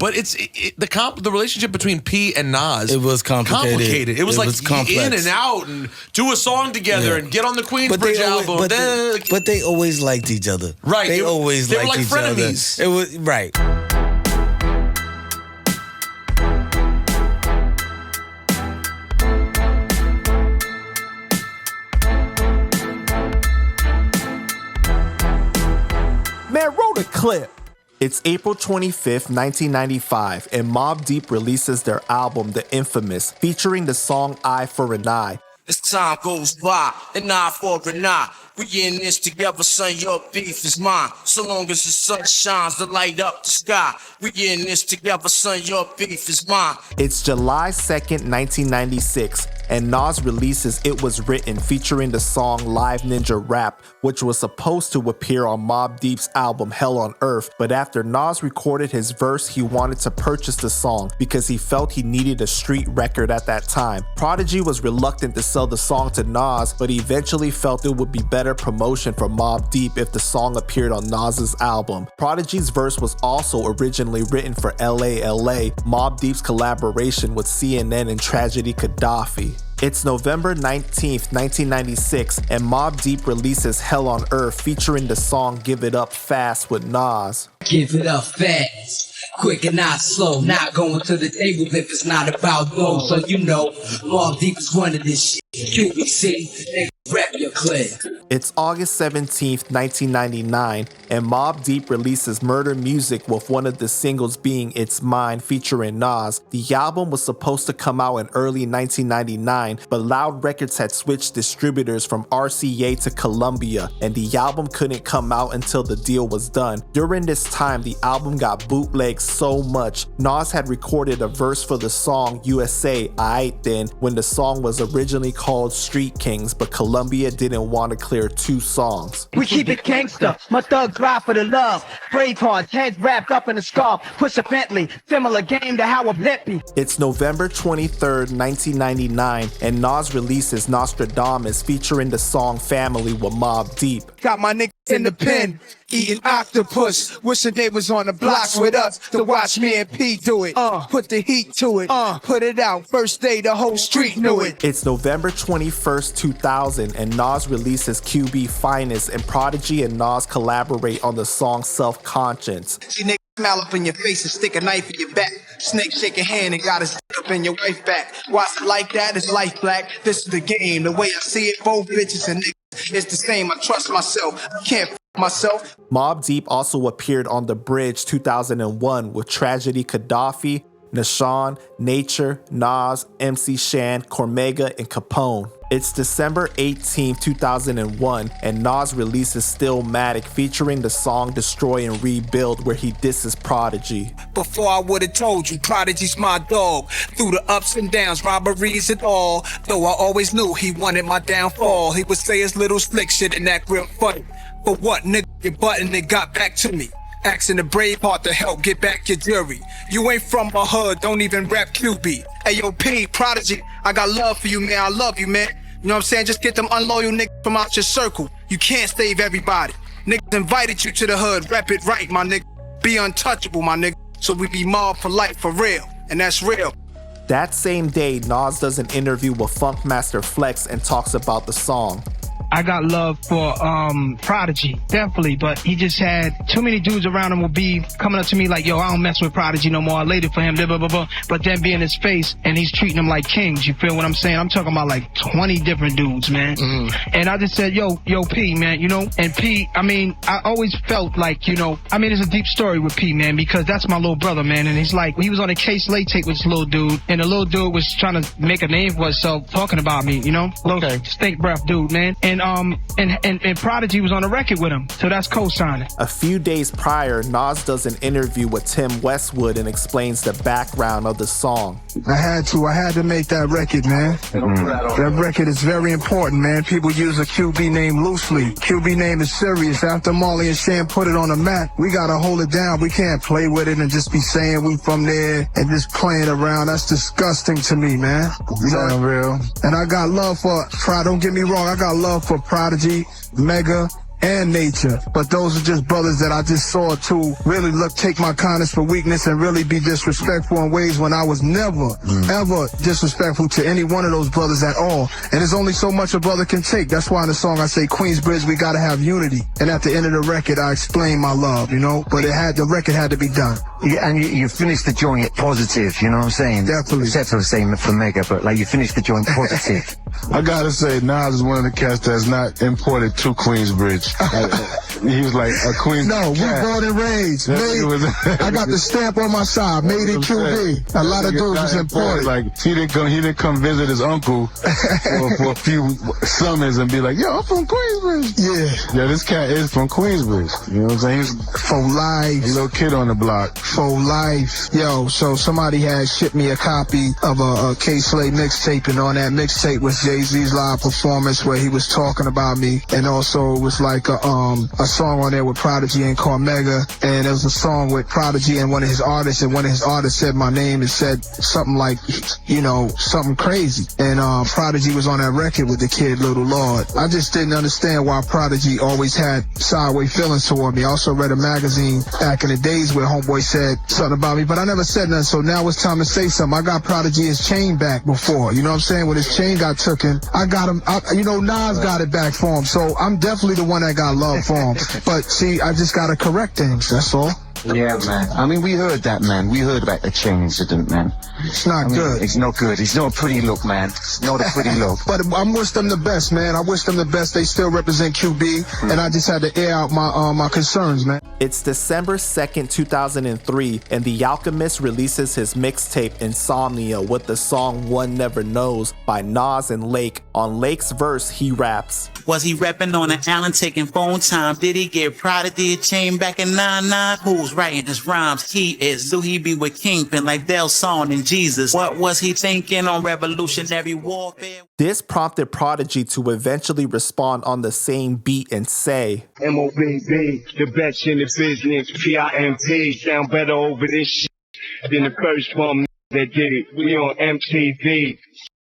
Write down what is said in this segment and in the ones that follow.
But the relationship between P and Nas. It was complicated. It was like complex. In and out and do a song together and get on the Queensbridge album. But they always liked each other. Right. They always liked were like each frenemies. other. It was right. Man, roll the clip. It's April 25th, 1995, and Mobb Deep releases their album, The Infamous, featuring the song Eye for an Eye. As time goes by, an eye for an eye. We in this together, son, your beef is mine. So long as the sun shines to light up the sky. We in this together, son, your beef is mine. It's July 2nd, 1996, and Nas releases It Was Written, featuring the song Live Ninja Rap, which was supposed to appear on Mobb Deep's album Hell on Earth, but after Nas recorded his verse, he wanted to purchase the song because he felt he needed a street record at that time. Prodigy was reluctant to sell the song to Nas, but he eventually felt it would be better promotion for Mobb Deep if the song appeared on Nas's album. Prodigy's verse was also originally written for LA, Mobb Deep's collaboration with CNN and Tragedy Gaddafi. It's November 19th, 1996, and Mobb Deep releases Hell on Earth featuring the song Give It Up Fast with Nas. Give it up fast, quick and not slow. Not going to the table if it's not about those. So you know, Mobb Deep is one of this shit. QBC, they rap your clip. It's August 17th, 1999, and Mobb Deep releases Murder Music with one of the singles being It's Mine featuring Nas. The album was supposed to come out in early 1999, but Loud Records had switched distributors from RCA to Columbia, and the album couldn't come out until the deal was done. During this time, the album got bootlegged so much. Nas had recorded a verse for the song USA, Aight Then, when the song was originally called Street Kings, but Columbia didn't want to clear two songs. We keep it gangsta, my thugs ride for the love. Bravehearts, heads wrapped up in a scarf. Push a Bentley, similar game to how a blimp be. It's November 23rd, 1999, and Nas releases Nostradamus featuring the song Family with Mobb Deep. Got my niggas in the pen, eating octopus. Wishing they was on the blocks with us to watch me and P do it. Put the heat to it, put it out. First day the whole street knew it. It's November 21st, 2000, and Nas releases QB Finest, and Prodigy and Nas collaborate on the song Self-Conscious. See niggas smile up in your face and stick a knife in your back. Snake shake your hand and got his dick up in your wife back. Watch it like that, it's life black. This is the game, the way I see it, both bitches and niggas. It's the same, I trust myself, I can't myself. Mobb Deep also appeared on The Bridge 2001 with Tragedy Gaddafi, Nashawn, Nature, Nas, MC Shan, Cormega, and Capone. It's December 18, 2001, and Nas releases Stillmatic featuring the song Destroy and Rebuild, where he disses Prodigy. Before I would've told you, Prodigy's my dog. Through the ups and downs, robberies and all. Though I always knew he wanted my downfall. He would say his little slick shit and act real funny. But what, nigga, your button, it got back to me. Asking the brave heart to help get back your jury. You ain't from my hood, don't even rap QB. Hey yo, P, Prodigy, I got love for you, man, I love you, man. You know what I'm saying? Just get them unloyal niggas from out your circle. You can't save everybody. Niggas invited you to the hood, rap it right, my nigga. Be untouchable, my nigga. So we be mobbed for life, for real. And that's real. That same day, Nas does an interview with Funkmaster Flex and talks about the song. I got love for Prodigy, definitely, but he just had too many dudes around him will be coming up to me like, yo, I don't mess with Prodigy no more, I laid it for him, blah, blah, blah, blah. But then be in his face and he's treating them like kings, you feel what I'm saying? I'm talking about like 20 different dudes, man. And I just said, yo, P, man, you know, and P, I mean, I always felt like, you know, I mean, it's a deep story with P, man, because that's my little brother, man, and he's like, he was on a case late tape with this little dude, and the little dude was trying to make a name for himself talking about me, you know? Little stink breath dude, man. And Prodigy was on a record with him, so that's co-signing. A few days prior, Nas does an interview with Tim Westwood and explains the background of the song. I had to make that record, man. That record is very important, man. People use a QB name loosely. QB name is serious. After Marley and Shan put it on the map, we gotta hold it down. We can't play with it and just be saying we from there and just playing around. That's disgusting to me, man. You know, real. And I got love for, don't get me wrong, I got love for Prodigy, Mega, and nature. But those are just brothers that I just saw to really take my kindness for weakness and really be disrespectful in ways when I was never, ever disrespectful to any one of those brothers at all. And there's only so much a brother can take. That's why in the song I say, Queensbridge, we gotta have unity. And at the end of the record, I explain my love, you know? But the record had to be done. You finished the joint positive, you know what I'm saying? Definitely. Except for saying for Mega, but like you finished the joint positive. I gotta say, Nas is one of the cats that's not imported to Queensbridge. He was like a Queens. No, we born and raised. I got the stamp on my side, made in QB. A lot of dudes was imported. Like he didn't come visit his uncle for a few summers and be like, yo, I'm from Queensbridge. Yeah, this cat is from Queensbridge. You know what I'm saying? He's for life. A little kid on the block. For life. Yo, so somebody had shipped me a copy of a K-Slay mixtape, and on that mixtape was Jay-Z's live performance where he was talking about me, and also it was like a song on there with Prodigy and called Mega, and it was a song with Prodigy and one of his artists, and one of his artists said my name and said something like, you know, something crazy, and Prodigy was on that record with the kid Little Lord. I just didn't understand why Prodigy always had sideways feelings toward me. I also read a magazine back in the days where Homeboy said something about me, but I never said nothing, so now it's time to say something. I got Prodigy his chain back before, you know what I'm saying? When his chain got taken, I got him, Nas got it back for him, so I'm definitely the one that got love for him. But see, I just gotta correct things, that's all. Yeah, man. I mean, we heard that, man. We heard about the chain incident, man. It's not good. It's not good. It's not a pretty look, man. It's not a pretty look. But I wish them the best, man. I wish them the best. They still represent QB, and I just had to air out my concerns, man. It's December 2nd, 2003, and The Alchemist releases his mixtape Insomnia with the song One Never Knows by Nas and Lake. On Lake's verse, he raps. Was he rapping on an island taking phone time? Did he get Prodigy a chain back in 99? Who's writing his rhymes? He is. Do he be with Kingpin like Del Son and Jesus? What was he thinking on revolutionary warfare? This prompted Prodigy to eventually respond on the same beat and say, M.O.B.B. the best in the business, P.I.M.P. sound better over this shit than the first one that did it. We on MTV.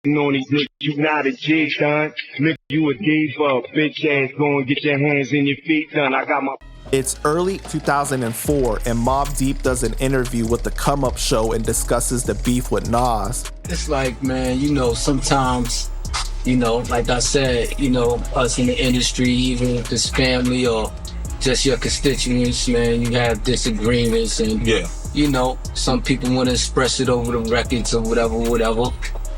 On these niggas, you not a G, son. Nigga, you a diva. Bitch ass, go and get your hands and your feet done. I got my... It's early 2004, and Mobb Deep does an interview with the Come Up Show and discusses the beef with Nas. It's like, man, you know, sometimes, you know, like I said, you know, us in the industry, even if it's family or just your constituents, man, you have disagreements, and, you know, some people want to express it over the records or whatever.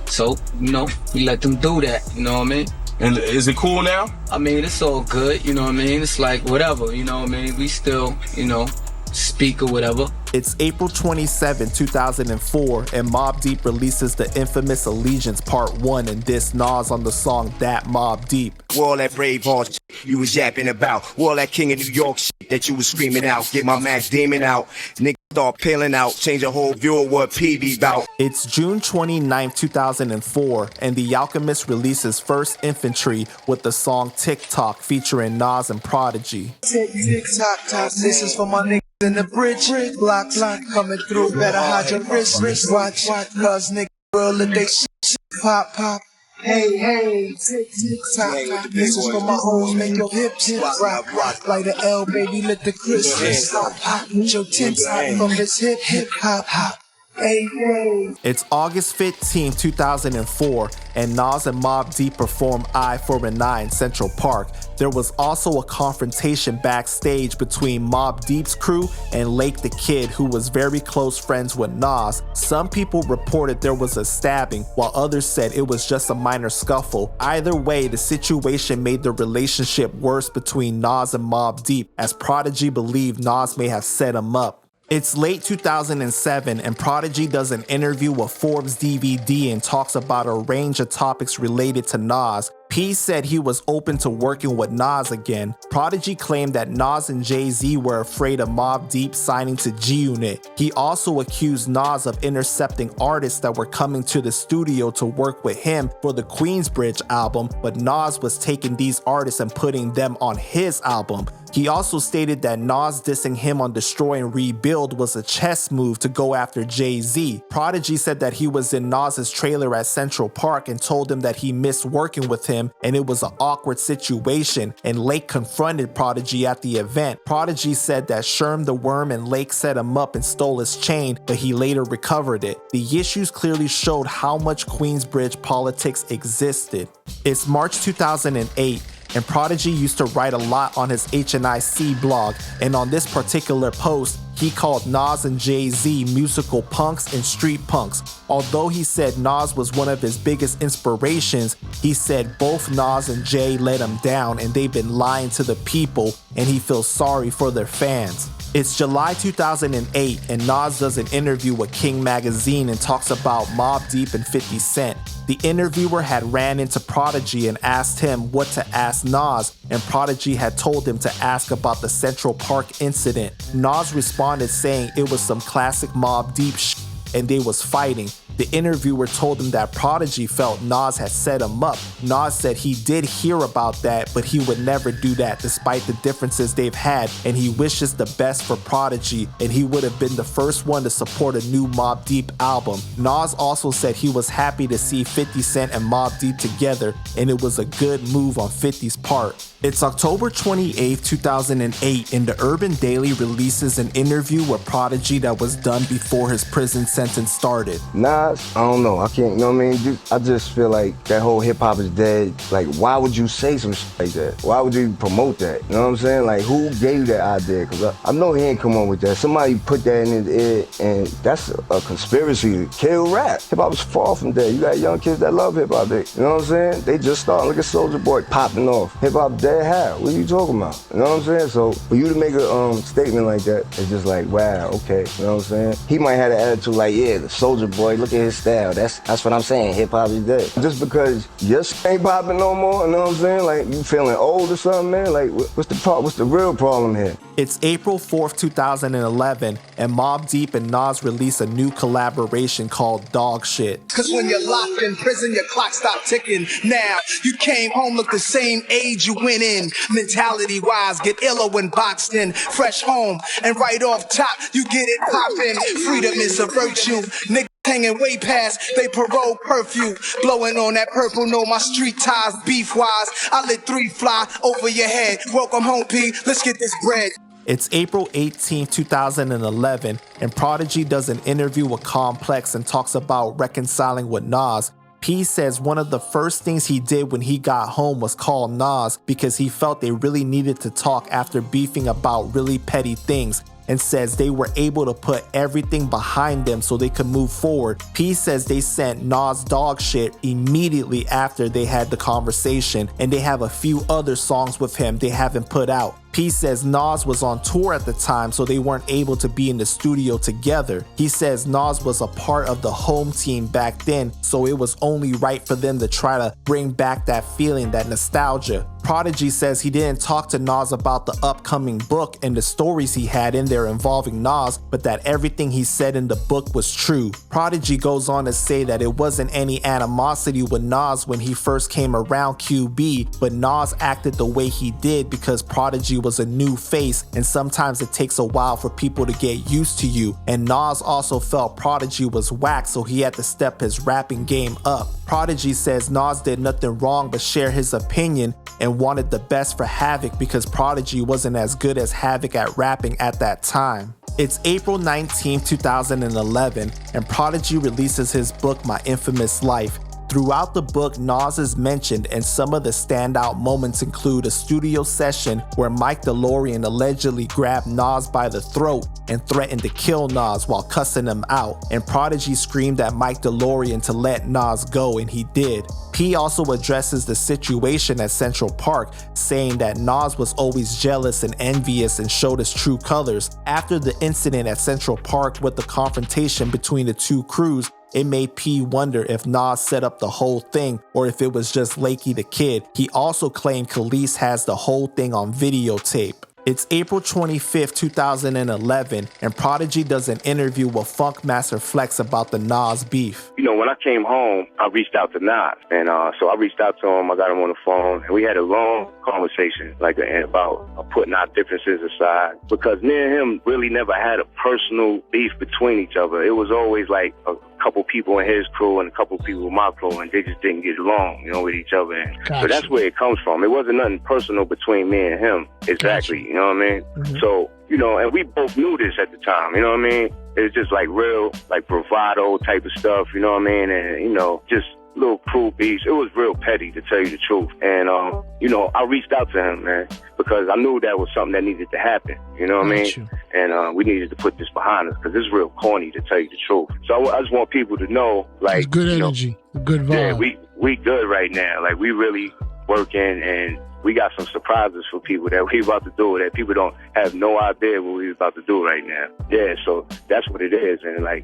So, you know, we let them do that, you know what I mean? And is it cool now? I mean, it's all good, you know what I mean? It's like whatever, you know what I mean? We still, you know, speak or whatever. It's April 27, 2004, and Mobb Deep releases the infamous Allegiance Part 1 and diss Nas on the song That Mobb Deep. All that Braveheart shit you was yapping about, all that King of New York shit that you was screaming out, get my Max Demon out, nigga start peeling out, change the whole view of what PB about. It's June 29, 2004, and The Alchemist releases First Infantry with the song TikTok featuring Nas and Prodigy. TikTok, this is for my niggas in the bridge, blocks coming through, better hide your wrist, watch, cause niggas will let they shit pop. Hey, TikTok, this is for my hoes, make your hips rock, like the L, baby, let the crisp pop, put your tits from this hip hop. It's August 15, 2004, and Nas and Mobb Deep perform Eye for an Eye in Central Park. There was also a confrontation backstage between Mobb Deep's crew and Lake the Kid, who was very close friends with Nas. Some people reported there was a stabbing, while others said it was just a minor scuffle. Either way, the situation made the relationship worse between Nas and Mobb Deep, as Prodigy believed Nas may have set him up. It's late 2007, and Prodigy does an interview with Forbes DVD and talks about a range of topics related to Nas. P said he was open to working with Nas again. Prodigy claimed that Nas and Jay-Z were afraid of Mobb Deep signing to G-Unit. He also accused Nas of intercepting artists that were coming to the studio to work with him for the Queensbridge album, but Nas was taking these artists and putting them on his album. He also stated that Nas dissing him on Destroy and Rebuild was a chess move to go after Jay-Z. Prodigy said that he was in Nas's trailer at Central Park and told him that he missed working with him and it was an awkward situation, and Lake confronted Prodigy at the event. Prodigy said that Sherm the Worm and Lake set him up and stole his chain, but he later recovered it. The issues clearly showed how much Queensbridge politics existed. It's March 2008, and Prodigy used to write a lot on his HNIC blog, and on this particular post, he called Nas and Jay-Z musical punks and street punks. Although he said Nas was one of his biggest inspirations, he said both Nas and Jay let him down and they've been lying to the people, and he feels sorry for their fans. It's July 2008, and Nas does an interview with King Magazine and talks about Mobb Deep and 50 Cent. The interviewer had ran into Prodigy and asked him what to ask Nas, and Prodigy had told him to ask about the Central Park incident. Nas responded saying it was some classic Mobb Deep shit and they was fighting. The interviewer told him that Prodigy felt Nas had set him up. Nas said he did hear about that, but he would never do that despite the differences they've had, and he wishes the best for Prodigy, and he would have been the first one to support a new Mobb Deep album. Nas also said he was happy to see 50 Cent and Mobb Deep together, and it was a good move on 50's part. It's October 28, 2008, and the Urban Daily releases an interview with Prodigy that was done before his prison sentence started. Nas, I don't know. I can't, you know what I mean? I just feel like that whole hip hop is dead. Like, why would you say some shit like that? Why would you promote that? You know what I'm saying? Like, who gave you that idea? Because I know he ain't come on with that. Somebody put that in his ear, and that's a conspiracy to kill rap. Hip hop is far from dead. You got young kids that love hip hop. You know what I'm saying? They just starting. Look at Soulja Boy popping off. Hip hop dead. How? What are you talking about? You know what I'm saying? So for you to make a statement like that, it's just like, wow, okay. You know what I'm saying? He might have an attitude like, yeah, the Soulja Boy, look at his style. That's what I'm saying. Hip hop is dead. Just because your shit ain't popping no more, you know what I'm saying? Like, you feeling old or something, man? Like, what's the real problem here? It's April 4th, 2011, and Mobb Deep and Nas release a new collaboration called Dog Shit. Cause when you're locked in prison, your clock stopped ticking. Now, you came home, look the same age you went in. Mentality-wise, get iller when boxed in. Fresh home, and right off top, you get it poppin'. Freedom is a virtue. Niggas hanging way past they parole curfew. Blowing on that purple, know my street ties beef-wise. I let 3 fly over your head. Welcome home, P. Let's get this bread. It's April 18, 2011, and Prodigy does an interview with Complex and talks about reconciling with Nas. P says one of the first things he did when he got home was call Nas because he felt they really needed to talk after beefing about really petty things, and says they were able to put everything behind them so they could move forward. P says they sent Nas Dog Shit immediately after they had the conversation, and they have a few other songs with him they haven't put out. P says Nas was on tour at the time, so they weren't able to be in the studio together. He says Nas was a part of the home team back then, so it was only right for them to try to bring back that feeling, that nostalgia. Prodigy says he didn't talk to Nas about the upcoming book and the stories he had in there involving Nas, but that everything he said in the book was true. Prodigy goes on to say that it wasn't any animosity with Nas when he first came around QB, but Nas acted the way he did because Prodigy was a new face, and sometimes it takes a while for people to get used to you. And Nas also felt Prodigy was whack, so he had to step his rapping game up. Prodigy says Nas did nothing wrong but share his opinion and wanted the best for Havoc because Prodigy wasn't as good as Havoc at rapping at that time. It's April 19, 2011, and Prodigy releases his book, My Infamous Life. Throughout the book, Nas is mentioned, and some of the standout moments include a studio session where Mike DeLorean allegedly grabbed Nas by the throat and threatened to kill Nas while cussing him out, and Prodigy screamed at Mike DeLorean to let Nas go, and he did. P also addresses the situation at Central Park, saying that Nas was always jealous and envious and showed his true colors. After the incident at Central Park with the confrontation between the two crews, it made P wonder if Nas set up the whole thing or if it was just Lakey the Kid. He also claimed Khalees has the whole thing on videotape. It's April 25th, 2011, and Prodigy does an interview with Funkmaster Flex about the Nas beef. You know, when I came home, I reached out to Nas, and so I reached out to him. I got him on the phone, and we had a long conversation, about putting our differences aside, because me and him really never had a personal beef between each other. It was always like a couple people in his crew and a couple people in my crew, and they just didn't get along, with each other. And so that's where it comes from. It wasn't nothing personal between me and him, exactly. You know what I mean? Mm-hmm. So, and we both knew this at the time. You know what I mean? It's just like real, like bravado type of stuff. You know what I mean? And just little crew beefs. It was real petty, to tell you the truth. And I reached out to him, man, because I knew that was something that needed to happen. You know what I mean? And we needed to put this behind us, because it's real corny, to tell you the truth. So I just want people to know, like, it's good energy, good vibe. Yeah, we good right now. Like, we really working, and we got some surprises for people that we about to do that people don't have no idea what we about to do right now. Yeah, so that's what it is. And I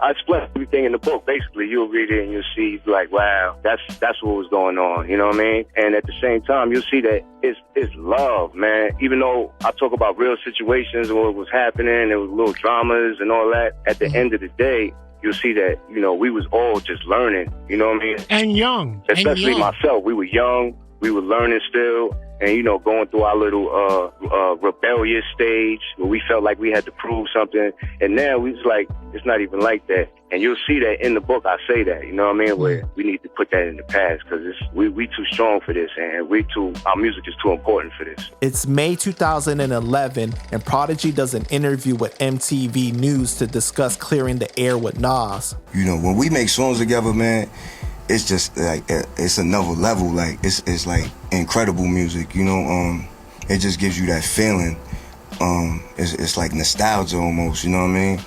explain everything in the book. Basically, you'll read it and you'll see, like, wow, that's what was going on. You know what I mean? And at the same time, you'll see that it's love, man. Even though I talk about real situations and what was happening, there was little dramas and all that, at the end of the day, you'll see that, we was all just learning, you know what I mean? And young. Especially myself. We were young. We were learning still, and, going through our little rebellious stage where we felt like we had to prove something. And now we was like, it's not even like that. And you'll see that in the book. I say that, you know what I mean? Where we need to put that in the past, because we too strong for this, and our music is too important for this. It's May 2011, and Prodigy does an interview with MTV News to discuss clearing the air with Nas. When we make songs together, man, it's just like, it's another level. Like, it's like incredible music, it just gives you that feeling. It's like nostalgia almost, you know what I mean?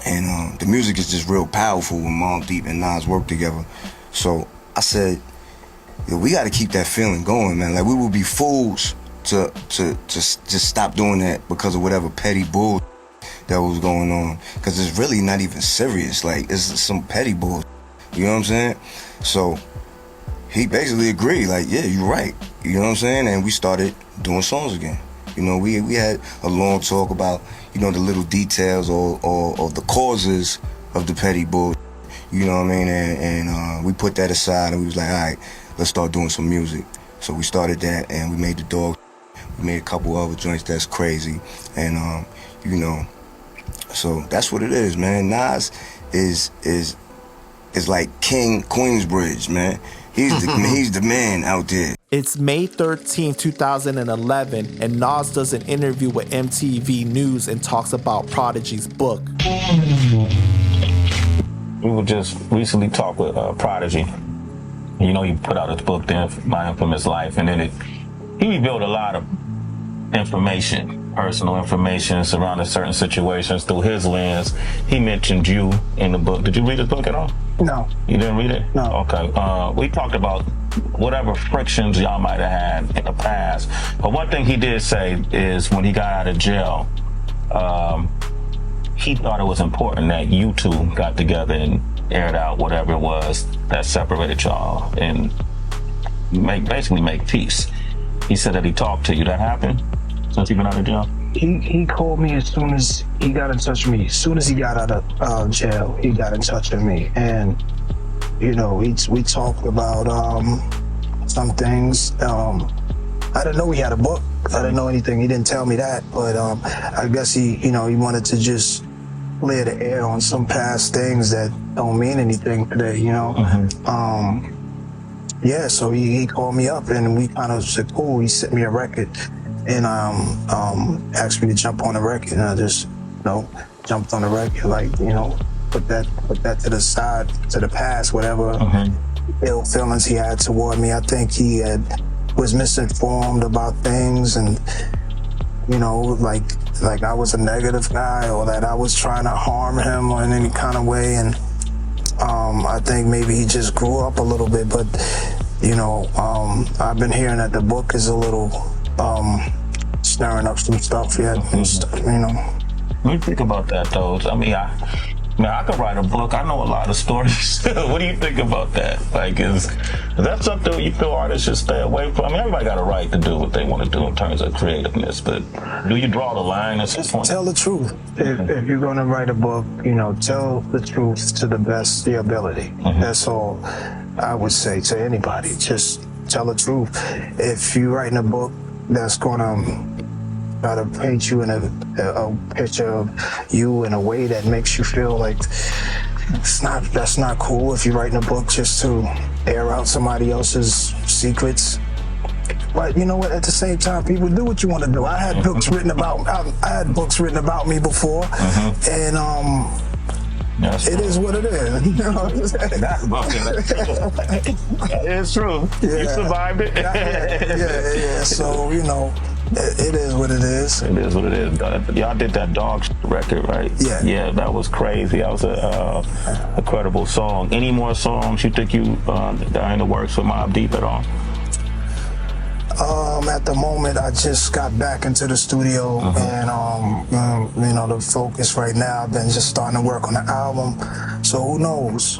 And the music is just real powerful when Mobb Deep and Nas work together. So I said, we got to keep that feeling going, man. Like, we would be fools to just stop doing that because of whatever petty bull that was going on. Because it's really not even serious. Like, it's some petty bull. You know what I'm saying? So he basically agreed, like, yeah, you're right. You know what I'm saying? And we started doing songs again. We had a long talk about, the little details or the causes of the petty bull. You know what I mean? And we put that aside, and we was like, all right, let's start doing some music. So we started that, and we made The Dog. We made a couple other joints that's crazy. And, so that's what it is, man. Nas is like King Queensbridge, man. He's the man out there. It's May 13, 2011, and Nas does an interview with MTV News and talks about Prodigy's book. We were just recently talk with Prodigy. He put out his book, My Infamous Life, and then he revealed a lot of information, personal information surrounding certain situations through his lens. He mentioned you in the book. Did you read his book at all? No. You didn't read it? No. Okay. We talked about whatever frictions y'all might have had in the past. But one thing he did say is when he got out of jail, he thought it was important that you two got together and aired out whatever it was that separated y'all and basically make peace. He said that he talked to you. That happened since he been out of jail? He called me as soon as he got in touch with me. As soon as he got out of jail, he got in touch with me. And, we talked about some things. I didn't know he had a book. I didn't know anything. He didn't tell me that. But I guess he wanted to just clear the air on some past things that don't mean anything today, Yeah, so he called me up, and we kind of said, cool. He sent me a record, and asked me to jump on the record, and I just, jumped on the record, like, put that to the side, to the past, whatever ill feelings he had toward me. I think he was misinformed about things, and like I was a negative guy, or that I was trying to harm him in any kind of way, and I think maybe he just grew up a little bit, but I've been hearing that the book is a little stirring up some stuff yet and stuff, When you think about that, though, I mean, Man, I could write a book. I know a lot of stories. What do you think about that? Like, is that something you feel artists should stay away from? I mean, everybody got a right to do what they want to do in terms of creativeness, but do you draw the line at some point? Tell the truth. If you're going to write a book, tell the truth to the best of your ability. That's all I would say to anybody. Just tell the truth. If you're writing a book that's going to try to paint you in a picture of you in a way that makes you feel like that's not cool. If you're writing a book just to air out somebody else's secrets, but you know what? At the same time, people do what you want to do. I had books written about me before, and it is what it is. You know what I'm saying? It's true. You survived it. Yeah. So it is what it is. It is what it is. Y'all did that dog record, right? Yeah. Yeah, that was crazy. That was a incredible song. Any more songs you think that are in the works with Mobb Deep at all? At the moment, I just got back into the studio, and the focus right now, I've been just starting to work on the album. So who knows?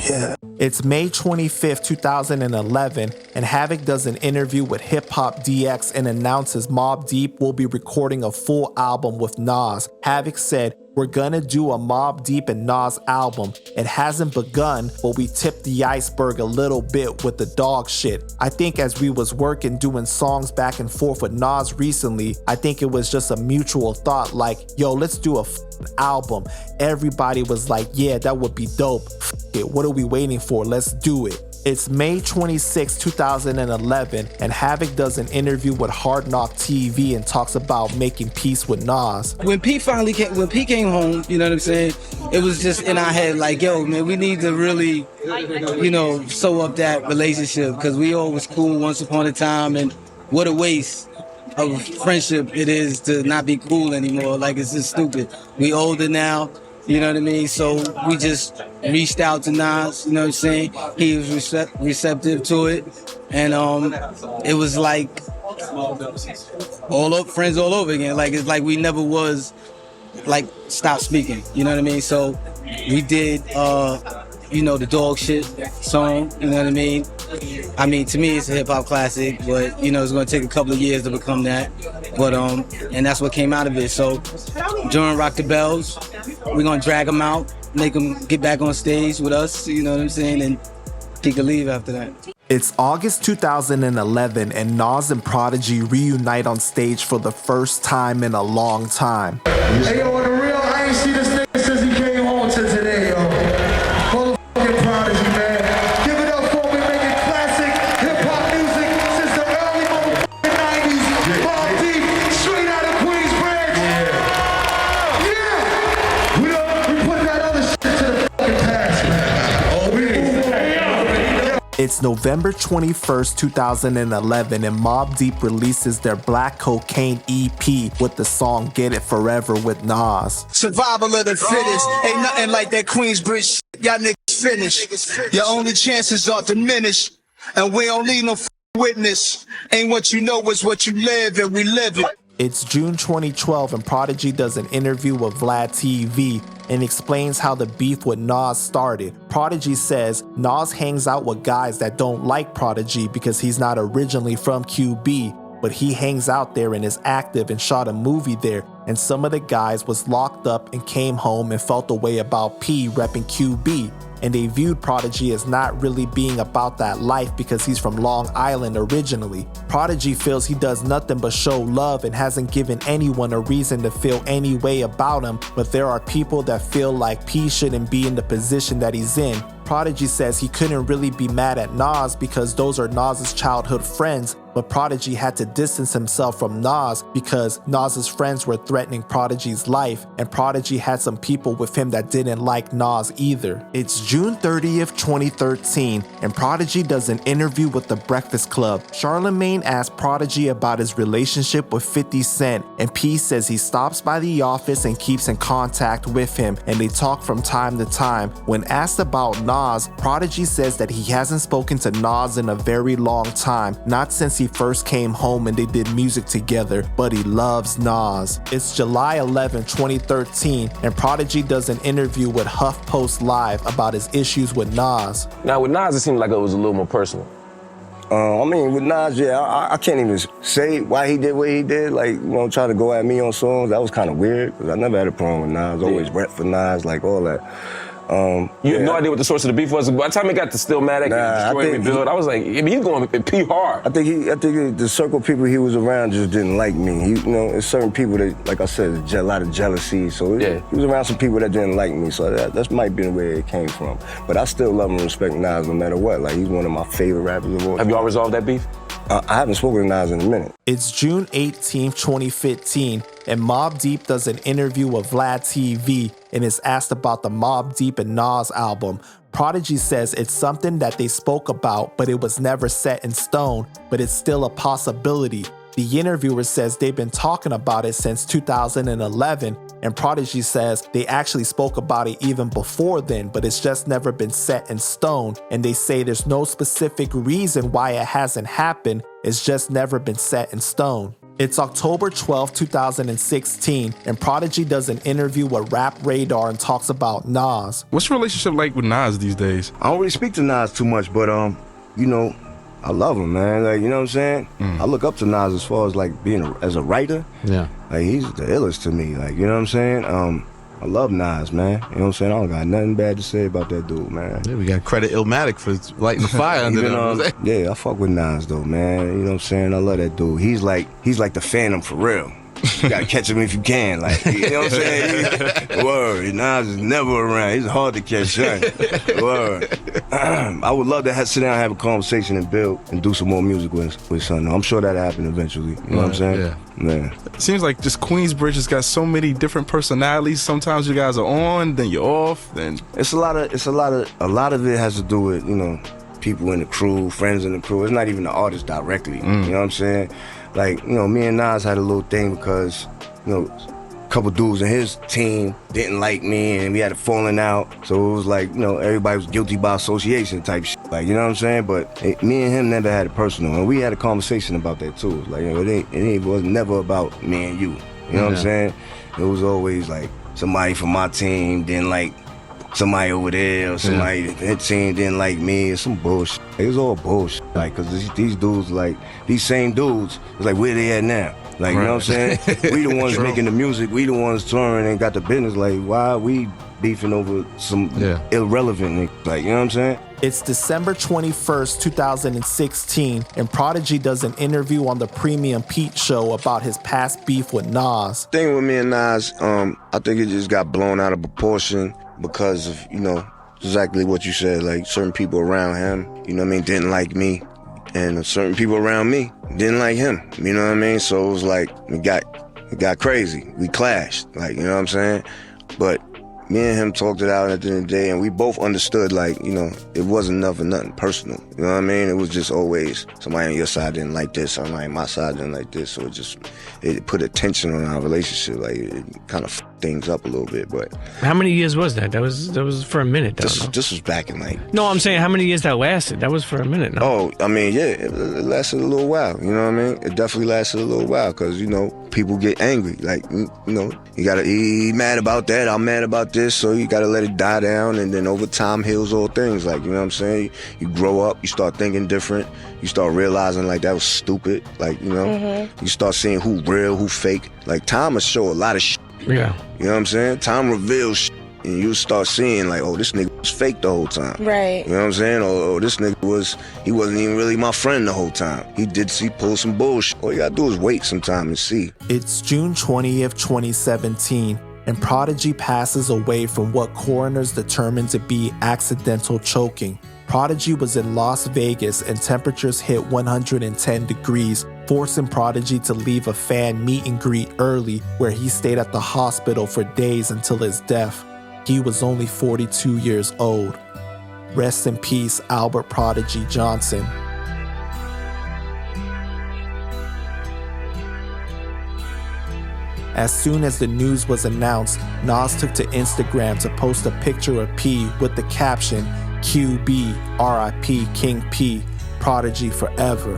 Yeah. It's May 25th, 2011, and Havoc does an interview with Hip Hop DX and announces Mobb Deep will be recording a full album with Nas. Havoc said, "We're gonna do a Mobb Deep and Nas album. It hasn't begun, but we tipped the iceberg a little bit with the dog shit. I think as we was working doing songs back and forth with Nas recently, I think it was just a mutual thought like, yo, let's do a album. Everybody was like, yeah, that would be dope. It, what are we waiting for? Let's do it." It's May 26, 2011, and Havoc does an interview with Hard Knock TV and talks about making peace with Nas. When P came home, you know what I'm saying? It was just in our head like, yo, man, we need to really, sew up that relationship because we all was cool once upon a time, and what a waste of friendship it is to not be cool anymore. Like, it's just stupid. We older now. You know what I mean? So we just reached out to Nas, you know what I'm saying? He was receptive to it. And it was like friends all over again. Like, it's like we never was, like, stopped speaking. You know what I mean? So we did, the dog shit song, you know what I mean? I mean, to me, it's a hip-hop classic, but, it's going to take a couple of years to become that. But, and that's what came out of it. So during Rock the Bells, we're going to drag them out, make them get back on stage with us, you know what I'm saying, and he could leave after that. It's August 2011, and Nas and Prodigy reunite on stage for the first time in a long time. Hey, yo, on the real, I ain't seen this nigga since he came home to today, yo. Motherfucking Prodigy, man. Give it up for me, making classic hip-hop music since the early motherfucking 90s. Mobb Deep, straight out of Queensbridge. Yeah. We put that other shit to the fucking past, man. It's November 21st, 2011, and Mobb Deep releases their Black Cocaine EP with the song Get It Forever with Nas. Survival of the fittest. Ain't nothing like that Queensbridge shit. Y'all niggas finished. Your only chances are diminished. And we don't need no witness. Ain't what you know is what you live, and we live it. It's June 2012, and Prodigy does an interview with Vlad TV and explains how the beef with Nas started. Prodigy says Nas hangs out with guys that don't like Prodigy because he's not originally from QB, but he hangs out there and is active and shot a movie there, and some of the guys was locked up and came home and felt the way about P repping QB. And they viewed Prodigy as not really being about that life because he's from Long Island originally. Prodigy feels he does nothing but show love and hasn't given anyone a reason to feel any way about him, but there are people that feel like P shouldn't be in the position that he's in. Prodigy says he couldn't really be mad at Nas because those are Nas's childhood friends, but Prodigy had to distance himself from Nas because Nas's friends were threatening Prodigy's life, and Prodigy had some people with him that didn't like Nas either. It's June 30th, 2013, and Prodigy does an interview with The Breakfast Club. Charlamagne asks Prodigy about his relationship with 50 Cent, and P says he stops by the office and keeps in contact with him, and they talk from time to time. When asked about Nas, Prodigy says that he hasn't spoken to Nas in a very long time, not since he he first came home and they did music together, but he loves Nas. It's July 11, 2013, and Prodigy does an interview with HuffPost Live about his issues with Nas. Now with Nas, it seemed like it was a little more personal. I mean, with Nas, yeah, I can't even say why he did what he did. Like, you know, trying to go at me on songs, that was kind of weird, because I never had a problem with Nas. Always rep for Nas, like all that. You have no idea what the source of the beef was? By the time it got to Stillmatic and Destroy Rebuild, I was like, I mean, he's going P hard. I think the circle of people he was around just didn't like me. You know, there's certain people that, like I said, a lot of jealousy. So he was around some people that didn't like me. So that might be the way it came from. But I still love and respect Nas no matter what. Like, he's one of my favorite rappers of all. Have y'all resolved that beef? I haven't spoken to Nas in a minute. It's June 18, 2015, and Mobb Deep does an interview with Vlad TV and is asked about the Mobb Deep and Nas album. Prodigy says it's something that they spoke about, but it was never set in stone, but it's still a possibility. The interviewer says they've been talking about it since 2011, and Prodigy says they actually spoke about it even before then, but it's just never been set in stone, and they say there's no specific reason why it hasn't happened, it's just never been set in stone. It's October 12, 2016, and Prodigy does an interview with Rap Radar and talks about Nas. What's your relationship like with Nas these days? I don't really speak to Nas too much, but, you know, I love him, man. Like, you know what I'm saying? I look up to Nas as far as, like, being as a writer. Yeah. Like, he's the illest to me. Like, you know what I'm saying? I love Nas, man. You know what I'm saying? I don't got nothing bad to say about that dude, man. Yeah, we got credit Illmatic for lighting the fire under them. Yeah, I fuck with Nas, though, man. You know what I'm saying? I love that dude. He's like the Phantom for real. You gotta catch him if you can, like, you know what I'm saying? Word, Nas is never around. He's hard to catch, son. Word. I would love to sit down and have a conversation and build and do some more music with son. I'm sure that'll happen eventually. You know what I'm saying? Yeah. Man. It seems like just Queensbridge has got so many different personalities. Sometimes you guys are on, then you're off, then a lot of it has to do with, you know, people in the crew, friends in the crew. It's not even the artist directly. You know what I'm saying? Like, you know, me and Nas had a little thing because, you know, a couple dudes in his team didn't like me and we had a falling out. So it was like, you know, everybody was guilty by association type shit. Like, you know what I'm saying? But me and him never had it personal. And we had a conversation about that too. Like, you know, it was never about me and you. You know what I'm saying? It was always like somebody from my team didn't like somebody over there, or somebody in his team didn't like me, or some bullshit. It was all bullshit. Like, cause these dudes, like, these same dudes, it's like, where they at now? Like, you know what I'm saying? We the ones making the music, we the ones touring and got the business. Like, why are we beefing over some irrelevant nigga? Like, you know what I'm saying? It's December 21st, 2016, and Prodigy does an interview on the Premium Pete Show about his past beef with Nas. The thing with me and Nas, I think it just got blown out of proportion because of, you know, exactly what you said. Like, certain people around him, you know what I mean, didn't like me. And certain people around me didn't like him. You know what I mean? So it was like, it got crazy. We clashed. Like, you know what I'm saying? But me and him talked it out at the end of the day, and we both understood, like, you know, it wasn't nothing personal. You know what I mean? It was just always somebody on your side didn't like this, somebody on my side didn't like this. So it put a tension on our relationship. Like, it kind of fucked things up a little bit. But how many years was that? That was for a minute. This was back in, like... No, I'm saying how many years that lasted? That was for a minute. No? Oh, I mean, yeah, it lasted a little while. You know what I mean? It definitely lasted a little while because, you know, people get angry. Like, you know, he mad about that, I'm mad about this, so you gotta let it die down, and then over time heals all things. Like, you know what I'm saying? You grow up, you start thinking different, you start realizing, like, that was stupid. Like, you know, you start seeing who real, who fake. Like, time will show a lot of shit. Yeah. You know what I'm saying? Time reveals shit, and you start seeing, like, oh, this nigga was fake the whole time. Right. You know what I'm saying? Or this nigga he wasn't even really my friend the whole time. He pulled some bullshit. All you gotta do is wait some time and see. It's June 20th, 2017, and Prodigy passes away from what coroners determined to be accidental choking. Prodigy was in Las Vegas and temperatures hit 110 degrees, forcing Prodigy to leave a fan meet and greet early, where he stayed at the hospital for days until his death. He was only 42 years old. Rest in peace, Albert Prodigy Johnson. As soon as the news was announced, Nas took to Instagram to post a picture of P with the caption, QB, RIP, King P, Prodigy forever.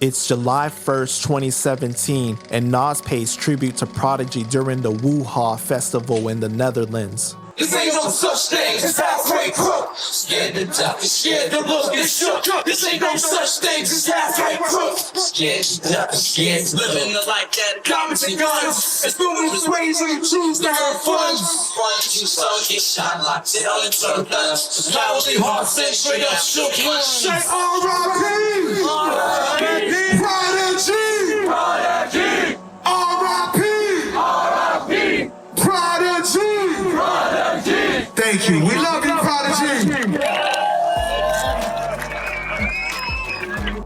It's July 1st, 2017, and Nas pays tribute to Prodigy during the Woo-Ha Festival in the Netherlands. This ain't no such thing as halfway crook. Scared to die, scared to look and shook. This ain't no such thing as halfway crook. Scared to die, scared to living the life that comments and guns. As numerous ways you choose to have fun. You saw get shot, locked down, and turned guns. Cowardly heart said straight up shook hands. Say R.I.P. R.I.P. Prodigy. Prodigy. R.I.P. R.I.P. Prodigy. Thank you. We love you, Prodigy.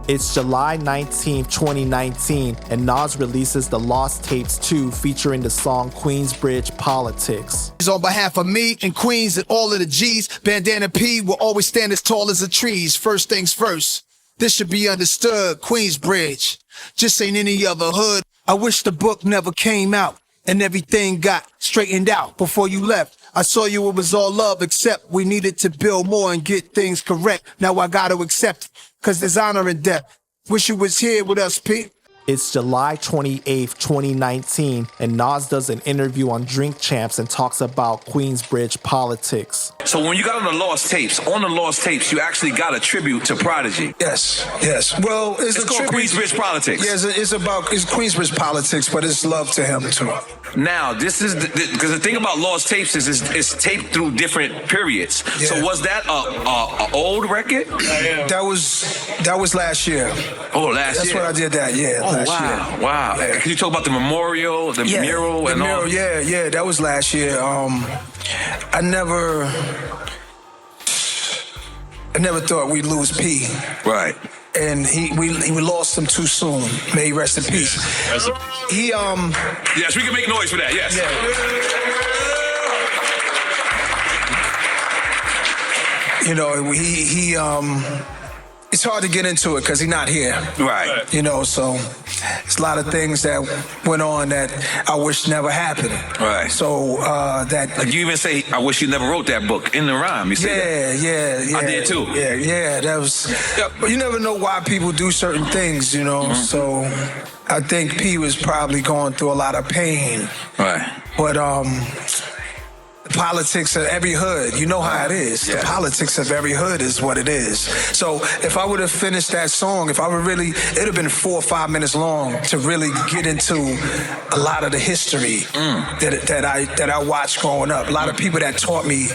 It's July 19th, 2019, and Nas releases the Lost Tapes 2 featuring the song Queensbridge Politics. On behalf of me and Queens and all of the G's, Bandana P will always stand as tall as the trees. First things first, this should be understood, Queensbridge just ain't any other hood. I wish the book never came out and everything got straightened out before you left. I saw you, it was all love, except we needed to build more and get things correct. Now I gotta accept it, cause there's honor in death. Wish you was here with us, Pete. It's July 28th, 2019, and Nas does an interview on Drink Champs and talks about Queensbridge politics. So when you got on the Lost Tapes, you actually got a tribute to Prodigy. Yes. Well, it's called Queensbridge Politics. Yes, it's Queensbridge politics, but it's love to him too. Now, this is because the thing about Lost Tapes is it's taped through different periods. Yeah. So was that a old record? That was last year. Oh, last year. That's what I did that. Yeah. Oh, wow. Yeah. Can you talk about the memorial, the mural, and all? Yeah, that was last year. I never thought we'd lose P. Right. And we lost him too soon. May he rest in peace. Yes, we can make noise for that. Yes. Yeah. You know, he it's hard to get into it because he's not here. Right. You know, so it's a lot of things that went on that I wish never happened. Right. So that. Like you even say, I wish you never wrote that book in the rhyme. You say that. Yeah. I did too. Yeah. That was. But you never know why people do certain things, you know. Mm-hmm. So I think P was probably going through a lot of pain. Right. But the politics of every hood, you know how it is. Yeah. The politics of every hood is what it is. So if I would have finished that song, it'd have been 4 or 5 minutes long to really get into a lot of the history that I watched growing up. A lot of people that taught me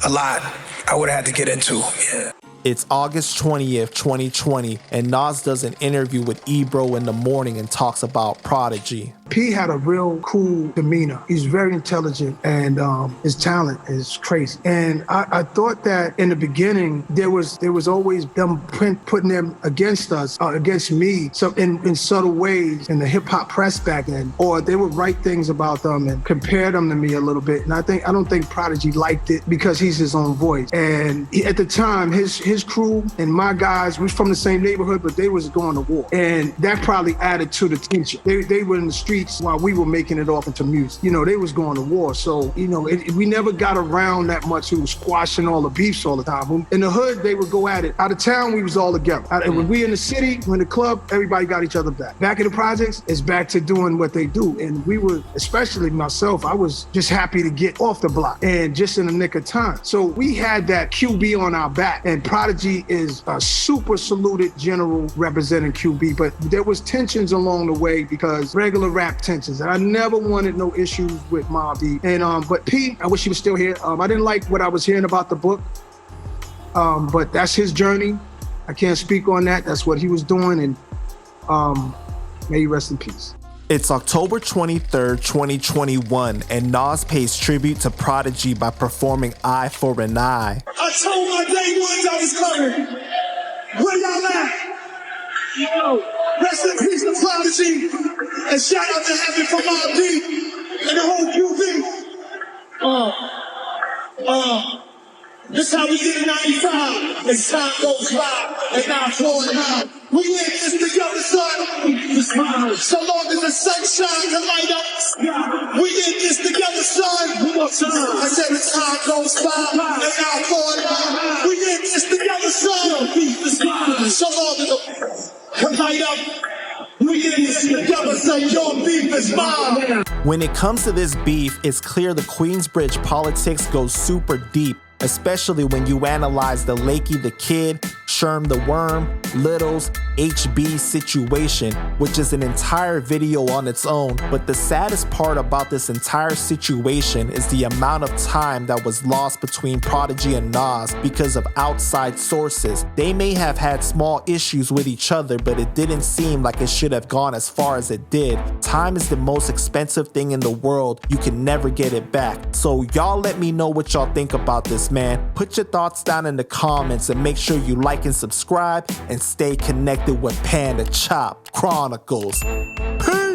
a lot, I would have had to get into. Yeah. It's August 20th, 2020, and Nas does an interview with Ebro in the morning and talks about Prodigy. P had a real cool demeanor. He's very intelligent, and his talent is crazy. And I thought that in the beginning there was always them putting them against us, against me, so in subtle ways in the hip hop press back then, or they would write things about them and compare them to me a little bit. And I don't think Prodigy liked it because he's his own voice. And at the time, his crew and my guys, we was from the same neighborhood, but they was going to war, and that probably added to the tension. They were in the streets while we were making it off into music. You know, they was going to war. So, you know, we never got around that much. We was squashing all the beefs all the time. In the hood, they would go at it. Out of town, we was all together. And when we in the city, when the club, everybody got each other back. Back in the projects, it's back to doing what they do. And we were, especially myself, I was just happy to get off the block and just in the nick of time. So we had that QB on our back, and Prodigy is a super saluted general representing QB, but there was tensions along the way because regular rap tensions. And I never wanted no issues with Mobb Deep. And but P, I wish he was still here. I didn't like what I was hearing about the book, but that's his journey. I can't speak on that. That's what he was doing, and may he rest in peace. It's October 23rd, 2021, and Nas pays tribute to Prodigy by performing Eye for an Eye. I told my day ones I was coming. Where y'all at? Yo, rest in peace to Prodigy, and shout out to Havoc from Mobb Deep and the whole QB. This how we did in 95. As time goes by, and now I'm flowing high. We in this together, son. So long as the sun shines and light up. We in this together, son. I said as time goes by, and now I'm flowing high. We in this together, son. So long as the light up. We in this together, say your beef is mine. When it comes to this beef, it's clear the Queensbridge politics goes super deep, especially when you analyze the Lakey the Kid, Sherm the Worm, Littles, HB situation, which is an entire video on its own. But the saddest part about this entire situation is the amount of time that was lost between Prodigy and Nas because of outside sources. They may have had small issues with each other, but it didn't seem like it should have gone as far as it did. Time is the most expensive thing in the world. You can never get it back. So y'all let me know what y'all think about this, man. Put your thoughts down in the comments and make sure you like and subscribe and stay connected with Panda Chop Chronicles. Peace!